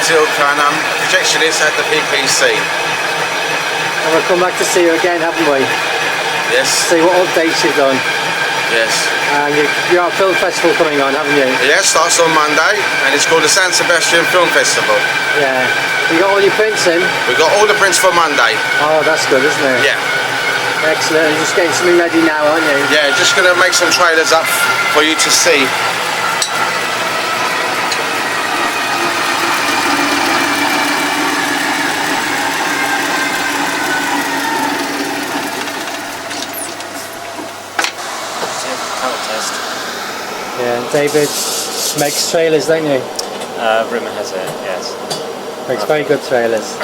name's Ilker and I'm a projectionist at the PPC. And we'll come back to see you again, haven't we? Yes. See what updates you've done. Yes. And you have a film festival coming on, haven't you? Yeah, it starts on Monday and it's called the San Sebastian Film Festival. Yeah. You got all your prints in? We've got all the prints for Monday. Oh, that's good, isn't it? Yeah. Excellent. You're just getting something ready now, aren't you? Yeah, just going to make some trailers up for you to see. Yeah, and David makes trailers, don't you? Rumour has it, yes. Makes very good trailers.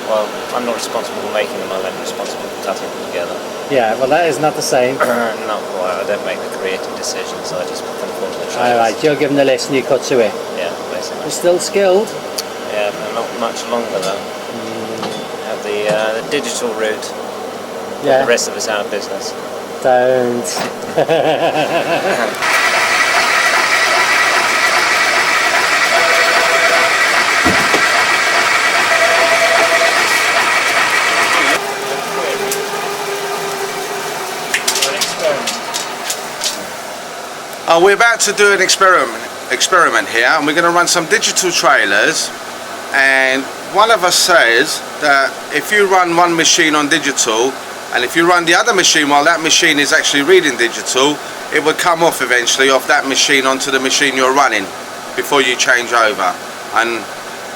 Well, I'm not responsible for making them, I'm only responsible for cutting them together. Yeah, well that is not the same. Not quite, I don't make the creative decisions, I just put them onto the trailers. Alright, you'll give them the list and you cut to it. Yeah, basically. You're still skilled? Yeah, but not much longer though. Have the digital route. Yeah. The rest of us out of business. Don't. We're about to do an experiment here, and we're going to run some digital trailers. And one of us says that if you run one machine on digital, and if you run the other machine while that machine is actually reading digital, it would come off eventually off that machine onto the machine you're running before you change over. And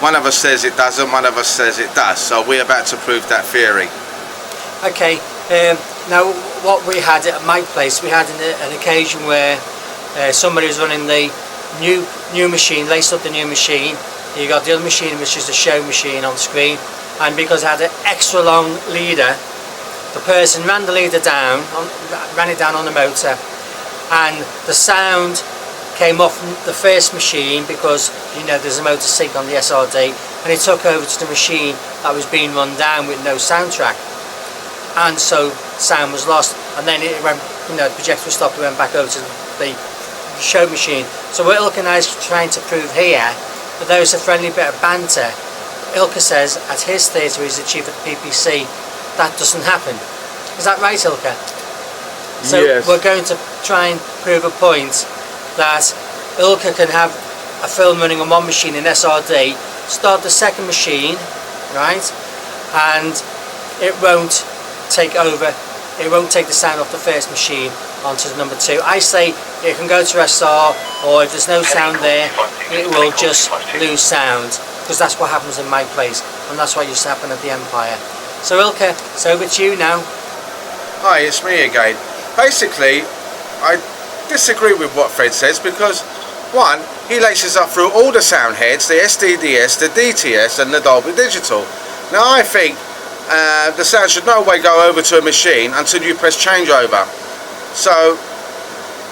one of us says it doesn't, one of us says it does. So we're about to prove that theory. Okay, now what we had at my place, we had an occasion where somebody was running the new machine, laced up the new machine. You got the other machine, which is the show machine on screen, and because I had an extra long leader, the person ran the leader down, ran it down on the motor, and the sound came off the first machine because you know there's a motor sync on the SRD, and it took over to the machine that was being run down with no soundtrack, and so sound was lost. And then it went, you know, the projector was stopped, it went back over to the show machine. So what Ilker and I is trying to prove here, that there is a friendly bit of banter. Ilker says at his theatre he's the chief of the PPC, that doesn't happen. Is that right, Ilker? So yes. We're going to try and prove a point that Ilker can have a film running on one machine in SRD, start the second machine, right, and it won't take over, it won't take the sound off the first machine onto the number two. I say it can go to SR, or if there's no sound there, it will just lose sound, because that's what happens in my place, and that's what used to happen at the Empire. So Ilker, it's over to you now. Hi, it's me again. Basically, I disagree with what Fred says because, one, he laces up through all the sound heads, the SDDS, the DTS and the Dolby Digital. Now I think the sound should no way go over to a machine until you press changeover. So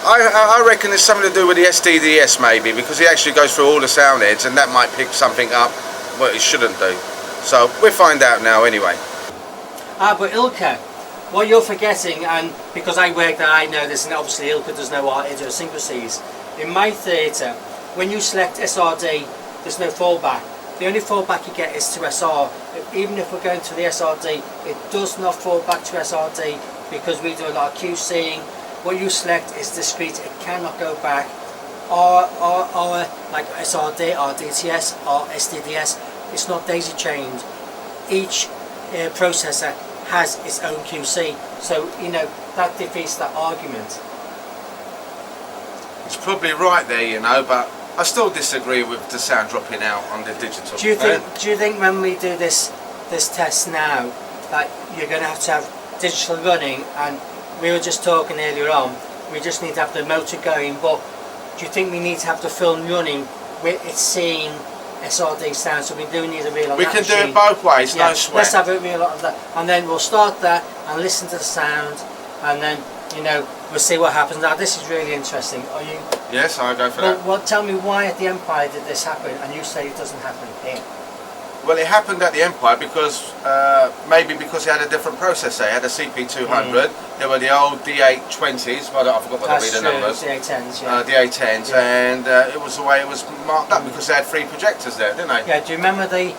I reckon it's something to do with the SDDS maybe, because he actually goes through all the sound heads and that might pick something up what it shouldn't do. So we'll find out now anyway. But Ilker, what you're forgetting, and because I work there I know this, and obviously Ilker does know our idiosyncrasies, in my theatre, when you select SRD, there's no fallback. The only fallback you get is to SR. Even if we're going to the SRD, it does not fall back to SRD because we do a lot of QCing. What you select is discrete, it cannot go back. Or like SRD, or DTS, or SDDS, it's not daisy chained. Each processor has its own QC, so you know that defeats that argument. It's probably right there, you know, but I still disagree with the sound dropping out on the digital. Do you think when we do this test now that you're going to have digital running, and we were just talking earlier on, we just need to have the motor going, but do you think we need to have the film running with it seeing SRD sound, so we do need a reel on that machine? We can do it both ways, yeah, no sweat. Let's have a reel on that, and then we'll start that and listen to the sound, and then, you know, we'll see what happens. Now this is really interesting. Are you? Yes, I'll go for that. Well, tell me why at the Empire did this happen, and you say it doesn't happen here. Well, it happened at the Empire because maybe because it had a different processor. It had a CP200. There were the old D820s. Well, I forgot what the reader numbers. D810s, yeah. D810s, and it was the way it was marked up because they had 3 projectors there, didn't they? Yeah. Do you remember the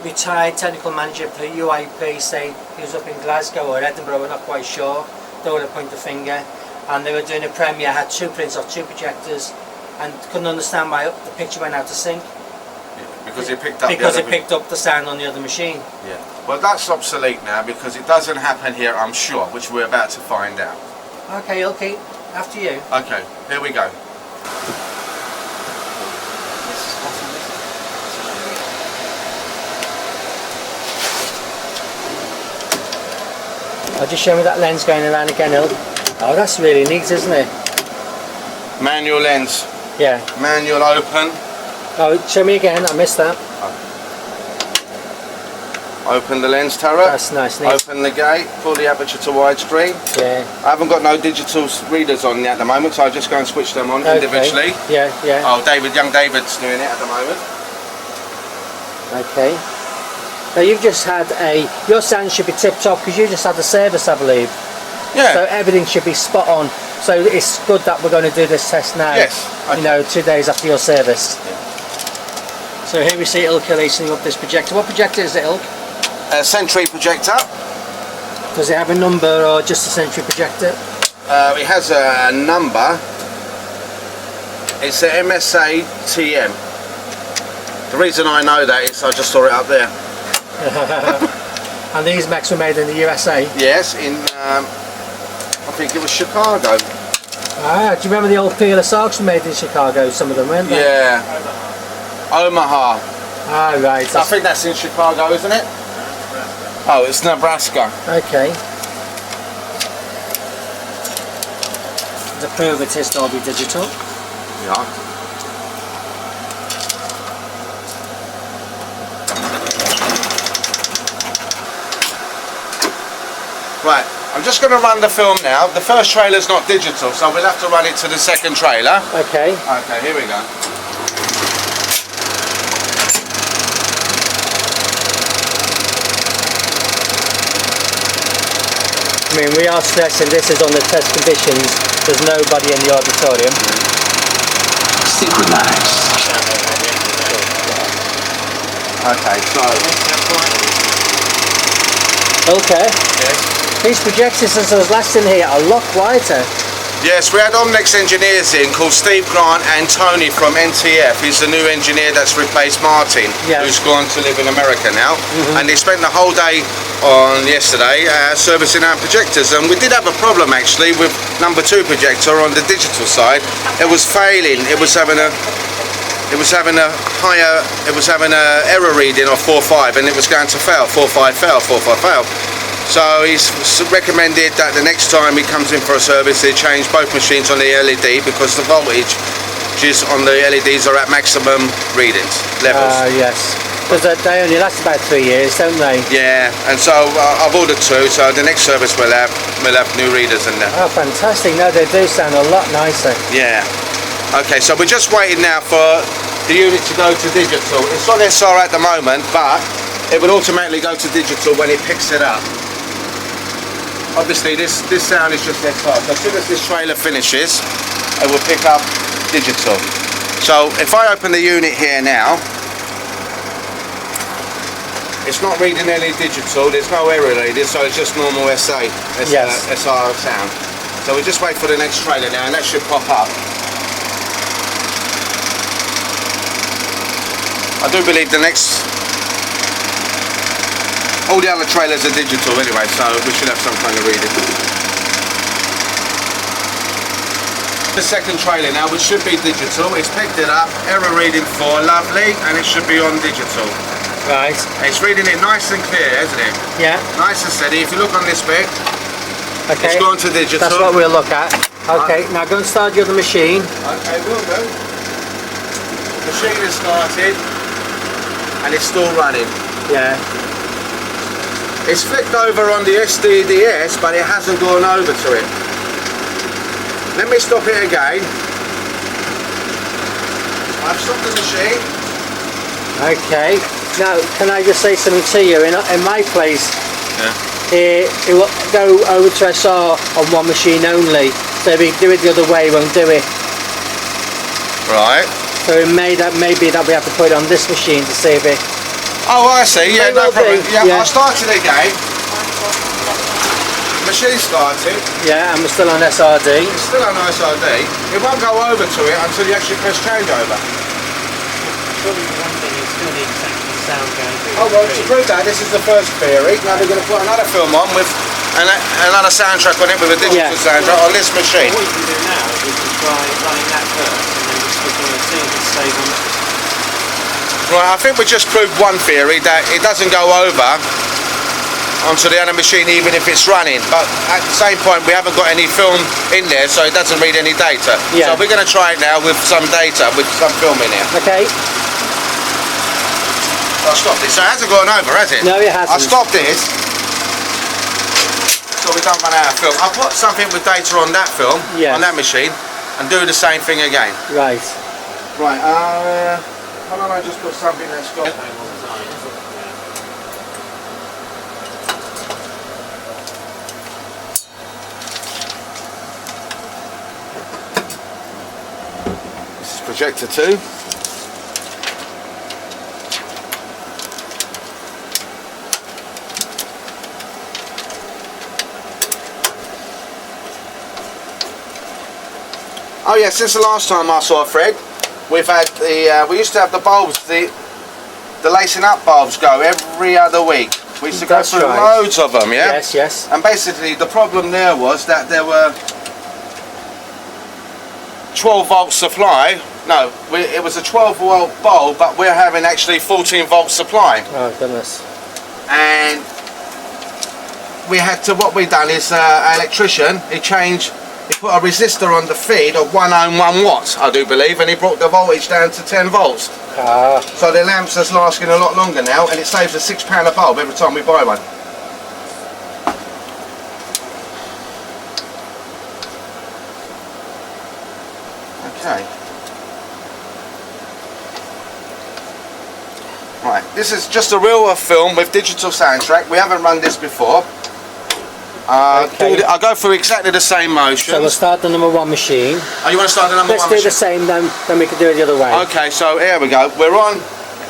retired technical manager for UIP saying he was up in Glasgow or Edinburgh? We're not quite sure. Don't want to point the finger. And they were doing a premiere. Had 2 prints off 2 projectors, and couldn't understand why the picture went out of sync. Because it picked up picked up the sound on the other machine. Yeah. Well, that's obsolete now because it doesn't happen here, I'm sure, which we're about to find out. Okay, after you. Okay, here we go. I'll just show me that lens going around again, Il. Oh, that's really neat, isn't it? Manual lens. Yeah. Manual open. Oh, show me again. I missed that. Open the lens turret. That's nice. Neat. Open the gate. Pull the aperture to widescreen. Yeah. I haven't got no digital readers on at the moment, so I'll just go and switch them on individually. Yeah, yeah. Oh, young David's doing it at the moment. Okay. Now you've just had your sound should be tip-top because you just had a service, I believe. Yeah. So everything should be spot on. So it's good that we're going to do this test now. Yes. Okay. You know, 2 days after your service. Yeah. So here we see Ilker lacing up this projector. What projector is it, Ilk? A Sentry projector. Does it have a number or just a Sentry projector? It has a number. It's a MSA TM. The reason I know that is I just saw it up there. And these mechs were made in the USA? Yes, in I think it was Chicago. Ah, do you remember the old PLS ARCs were made in Chicago, some of them, weren't they? Yeah. Omaha. Ah, right. I think that's in Chicago, isn't it? Oh, it's Nebraska. Okay. To prove it is Dolby Digital. Yeah. Right, I'm just going to run the film now. The first trailer's not digital, so we'll have to run it to the second trailer. Okay. Okay, here we go. I mean, we are stressing this is on the test conditions. There's nobody in the auditorium. Synchronized. Okay, so... Okay. Yes. These projectors, as I was last in here, are a lot quieter. Yes, we had Omnex engineers in called Steve Grant and Tony from NTF. He's the new engineer that's replaced Martin, who's gone to live in America now. And they spent the whole day on yesterday servicing our projectors, and we did have a problem actually with number 2 projector on the digital side. It was failing. It was having a error reading of 4.5, and it was going to fail. 4.5 fail, 4.5 fail. So he's recommended that the next time he comes in for a service, they change both machines on the LED because the voltage on the LEDs are at maximum readings, levels. Yes. Because they only last about 3 years, don't they? Yeah, and so I've ordered 2, so the next service we'll have new readers in there. Oh, fantastic. No, they do sound a lot nicer. Yeah. Okay, so we're just waiting now for the unit to go to digital. It's on SR at the moment, but it will automatically go to digital when it picks it up. Obviously this sound is just SR, so as soon as this trailer finishes, it will pick up digital. So if I open the unit here now, it's not reading any digital, there's no error reading, so it's just normal SR sound. So we just wait for the next trailer now, and that should pop up. I do believe all the other trailers are digital anyway, so we should have some kind of reading. The second trailer now, which should be digital, it's picked it up, error reading 4, lovely, and it should be on digital. Right. It's reading it nice and clear, isn't it? Yeah. Nice and steady. If you look on this bit, Okay. it's gone to digital. That's what we'll look at. Okay, now go and start your other machine. Okay, will do. Machine has started, and it's still running. Yeah. It's flicked over on the SDDS, but it hasn't gone over to it. Let me stop it again. I've stopped the machine. Okay. Now, can I just say something to you? In my place, Yeah. it will go over to SR on one machine only. So if we do it the other way, it won't do it. Right. So it maybe that we have to put it on this machine to see if it. Oh, I see. Yeah, May no well problem. be, Yeah, yeah. I started again. Machine started. Yeah, and we're still on SRD. It's still on SRD. It won't go over to it until you actually press changeover. Surely one thing is still the exact sound going through. Oh well, to prove that, this is the first theory. Now they're going to put another film on with another soundtrack on it with a digital soundtrack on this machine. What you can do now is to try running that first and then just click on it, see if it stays on. Right, I think we just proved one theory, that it doesn't go over onto the other machine even if it's running, but at the same point we haven't got any film in there, so it doesn't read any data. Yeah. So we're going to try it now with some data, with some film in here. Okay. I'll stop this. So it hasn't gone over, has it? No, it hasn't. I'll stop this so we don't run out of film. I'll put something with data on that film, Yes. on that machine, and do the same thing again. Right. Right, why don't I just put something that's got... This is projector 2. Oh yeah, since the last time I saw Fred, we've had the, we used to have the bulbs, the lacing up bulbs go every other week. We used to go through loads of them, yeah? Yes, yes. And basically the problem there was that there were 12 volt supply. No, it was a 12 volt bulb, but we're having actually 14 volt supply. Oh goodness. And we had to, what we done is, our electrician, he put a resistor on the feed of 1 ohm 1 watt, I do believe, and he brought the voltage down to 10 volts. Ah. So the lamps are lasting a lot longer now, and it saves us £6 a bulb every time we buy one. Okay. Right, this is just a real film with digital soundtrack. We haven't run this before. Okay. I'll go through exactly the same motion. So we'll start the number 1 machine. Oh, you want to start the number 1 Let's do machine? the same, then we can do it the other way. Okay, so here we go. We're on.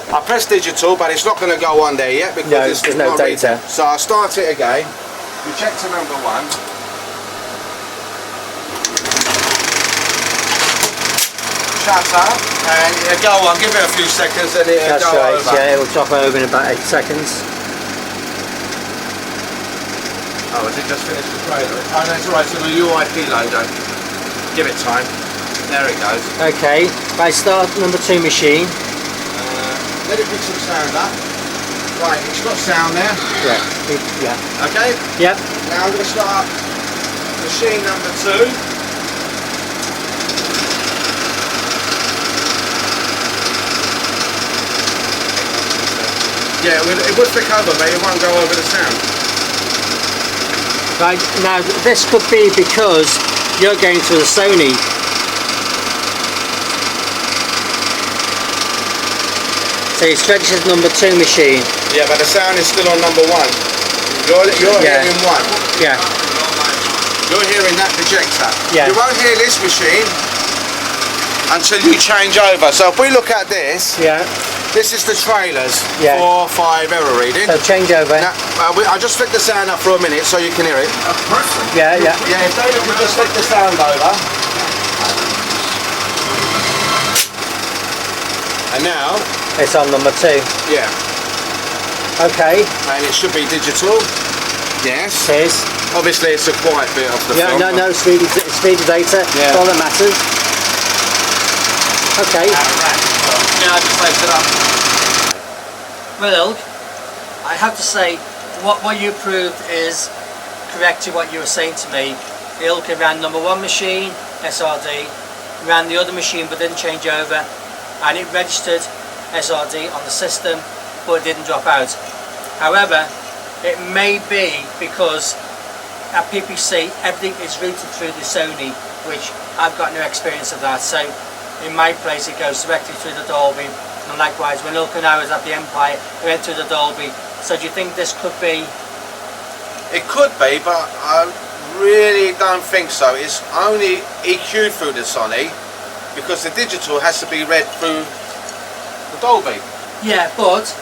I press digital, but it's not going to go on there yet because No, it's there's no not data. reading. So I'll start it again. We check to number 1. Shut up, and it'll go on. Give it a few seconds, and it'll That's go right. over. Yeah, it will drop over in about 8 seconds. Oh, has it just finished the trailer? Oh, that's alright, so the UIP loader. Give it time. There it goes. Okay. Right, start number 2 machine. Let it pick some sound up. Right, it's got sound there. Yeah. Yeah. Okay? Yep. Now I'm going to start machine number 2. Yeah, it would flick over, but it won't go over the sound. Right, now this could be because you're going through the Sony. So it stretches number 2 machine. Yeah, but the sound is still on number 1. You're hearing 1. Yeah. You're hearing that projector. Yeah. You won't hear this machine until you change over. So if we look at this, Yeah. this is the trailers. Yeah. 4, 5 error reading. So change over. Now, I'll just flick the sound up for a minute so you can hear it. Yeah, yeah. Yeah, if David could just flick the sound over. And now, It's on number 2. yeah, Okay. and it should be digital. Yes. It is. Obviously, it's a quiet bit of the Yeah, film. no, it's reading data. Yeah. All that matters. Okay. Yeah, I just left it up. Well, Ilk, I have to say, what you proved is correct to what you were saying to me. Ilker ran number 1 machine, SRD, ran the other machine but didn't change over, and it registered SRD on the system, but it didn't drop out. However, it may be because at PPC everything is routed through the Sony, which I've got no experience of that. So in my place it goes directly through the Dolby And likewise, when Ilker now is at the Empire, he went through the Dolby. So do you think this could be? It could be, but I really don't think so. It's only EQ'd through the Sony because the digital has to be read through the Dolby. Yeah, but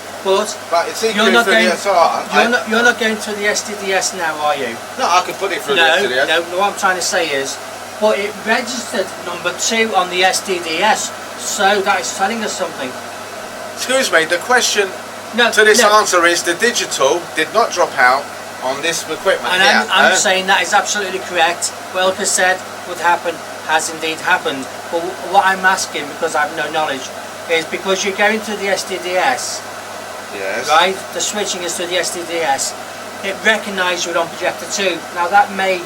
it's EQ'd you're not through going. the SR. You're not going through the SDDS now, are you? No, I could put it through the SDDS. No. What I'm trying to say is, but it registered number 2 on the SDDS, so that is telling us something. Excuse me. The question to this answer is the digital did not drop out on this equipment. And I'm saying that is absolutely correct. What Ilker said would happen has indeed happened. But what I'm asking, because I have no knowledge, is because you're going to the SDDS, yes, right? The switching is to the SDDS. It recognised you're on projector 2. Now that may,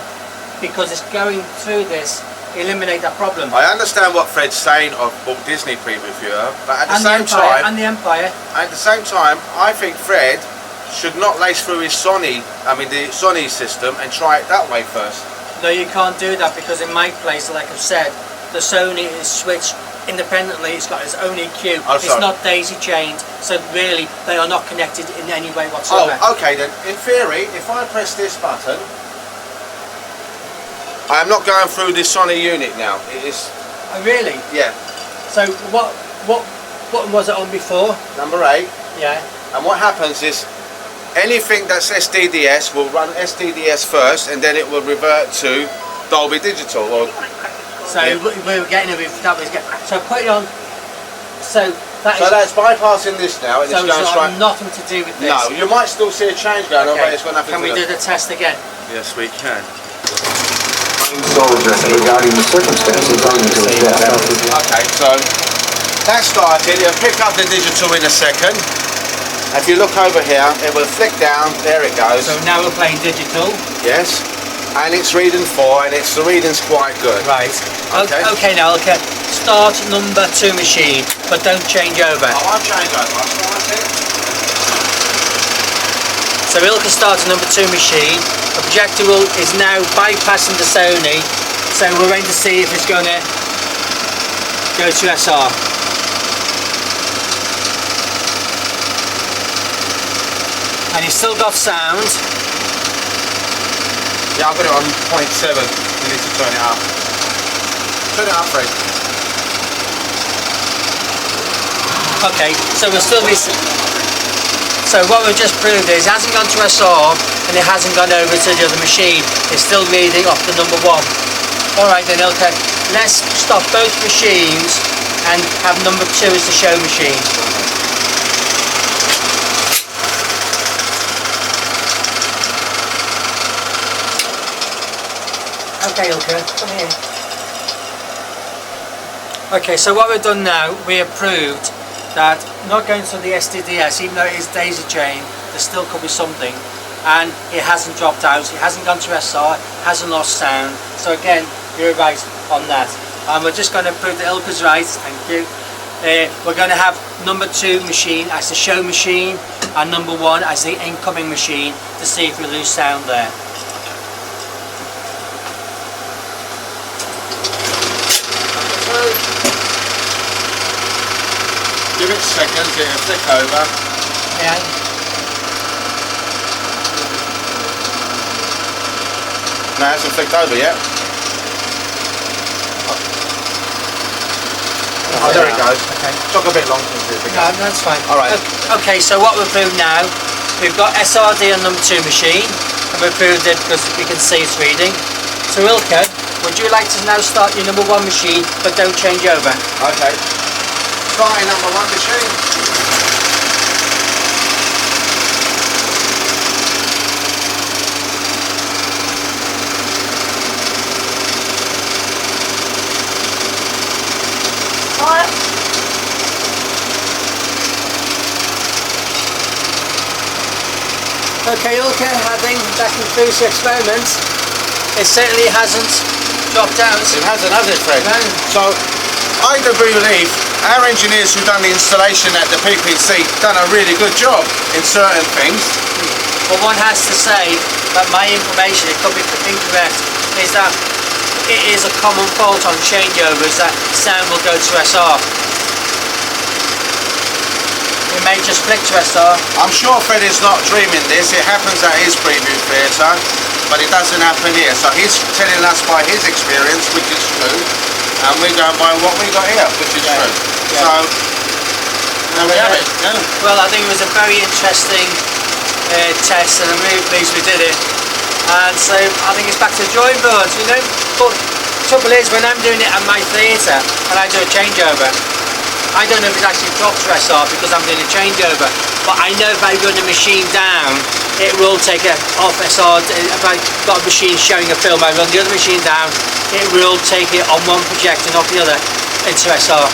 because it's going through this, eliminate that problem. I understand what Fred's saying of Walt Disney Previewer, but at the same time, I think Fred should not lace through his the Sony system and try it that way first. No, you can't do that because in my place, like I've said, the Sony is switched independently. It's got its own EQ. It's not daisy chained, so really they are not connected in any way whatsoever. Oh, okay then. In theory, if I press this button, I am not going through the Sony unit now. It is. Oh, really? Yeah. So what button was it on before? Number 8. Yeah. And what happens is, anything that's SDDS will run SDDS first, and then it will revert to Dolby Digital. So we were getting so put it on. So that's bypassing this now, and so it's going straight. Nothing to do with this. No, you might still see a change going on, but it's got nothing to do. Can we do the test again? Yes, we can. Soldier regarding the circumstances leading to his death. Okay, so that started. It'll pick up the digital in a second. If you look over here, it will flick down. There it goes. So now we're playing digital. Yes, and it's reading 4, and the reading's quite good. Right. Okay, now Ilker, start number 2 machine, but don't change over. Oh, I'll change over. I'll start it. So Ilker starts number 2 machine. The projector is now bypassing the Sony, so we're going to see if it's going to go to SR. And he's still got sound. Yeah, I've got it on 0.7. We need to turn it up. Turn it up, Fred. Okay, so we'll still be. So what we've just proved is it hasn't gone to SR and it hasn't gone over to the other machine. It's still reading off the number 1. Alright then, Ilker, let's stop both machines and have number 2 as the show machine. Okay, Ilker, come here. Okay, so what we've done now, we have proved that not going to the SDDS, even though it is daisy chain, there still could be something, and it hasn't dropped out, it hasn't gone to SR, hasn't lost sound. So again, you're right on that. And we're just going to prove that Ilker's right, thank you. We're going to have number 2 machine as the show machine, and number 1 as the incoming machine, to see if we lose sound there. Give it seconds, it'll flick over. Yeah. No, it hasn't flicked over yet. Oh, there it goes. Okay. Took a bit long to do it. No, that's fine. Alright. Okay, so what we've proved now, we've got SRD on number 2 machine, and we've proved it because we can see it's reading. So Ilker, would you like to now start your number 1 machine, but don't change over? Okay. Starting number 1 machine. Okay, Ilker, I think that concludes the experiment. It certainly hasn't dropped out. It hasn't, has it, Fred? No. So, I do believe our engineers who've done the installation at the PPC done a really good job in certain things. But one has to say that my information, it could be incorrect, is that it is a common fault on changeovers that sound will go to SR. it may just flick to SR. I'm sure Fred is not dreaming this. It happens at his preview theatre, but it doesn't happen here. So he's telling us by his experience, which is true, and we're going by what we got here, which is true. Yeah. So there we have it. Yeah. Well, I think it was a very interesting test, and I'm really pleased we did it. And so I think it's back to the drawing board, you know. But the trouble is, when I'm doing it at my theatre and I do a changeover, I don't know if it's actually dropped to SR because I'm doing a changeover. But I know if I run the machine down, it will take it off SR. If I've got a machine showing a film, I run the other machine down, it will take it on one projector and off the other into SR.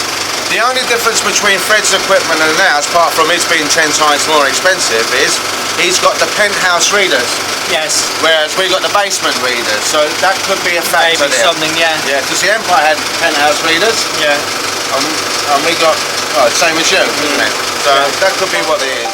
The only difference between Fred's equipment and ours, apart from it's being 10 times more expensive, is he's got the penthouse readers. Yes. Whereas we got the basement readers, so that could be a factor Maybe there. something, yeah. Yeah, because the Empire had penthouse readers, Yeah. and we got, well, same as you, isn't it? So that could be what it is.